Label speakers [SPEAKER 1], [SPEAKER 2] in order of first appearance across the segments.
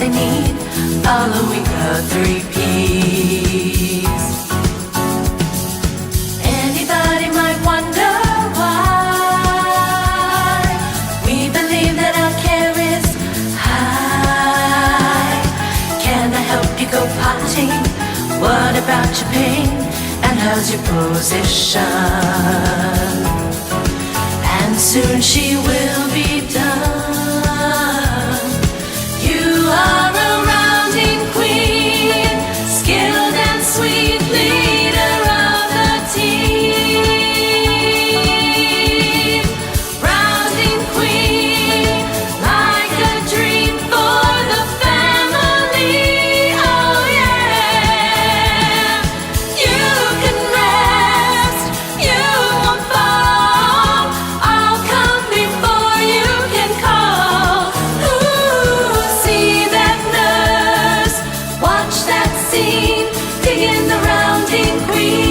[SPEAKER 1] they need, following the 3 Ps. Anybody might wonder why we believe that our care is high. Can I help you go potty? What about your pain? And how's your position? And soon she will be done. You are a rounding queen, skilled and sweet leader of the team. Rounding queen, like a dream for the family. Oh yeah. You can rest, you won't fall. I'll come before you can call. Ooh, see that nurse, watch that scene, dig in the rounding queen.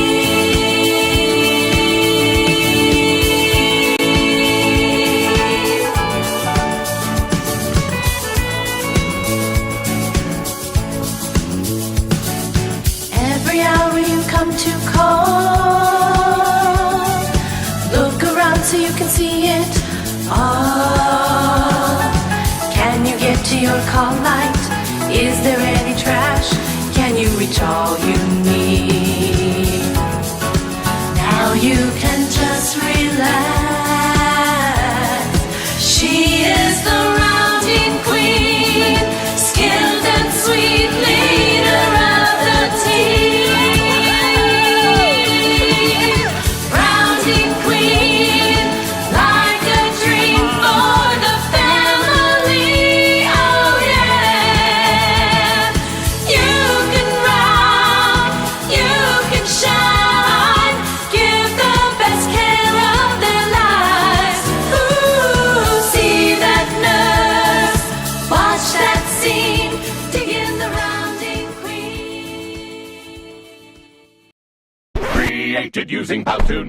[SPEAKER 1] Every hour you come to call, look around so you can see it all. Can you get to your call light? Is there any trash? Can you reach all you need? Now you can just relax. She is the rounding queen, skilled and sweet leader of the team. Rounding queen, like a dream for the family. Oh yeah. You can round, you can shine, give the best care of their lives. Ooh, see that nurse, watch that scene, dig in the rounding queen.
[SPEAKER 2] Created using Powtoon.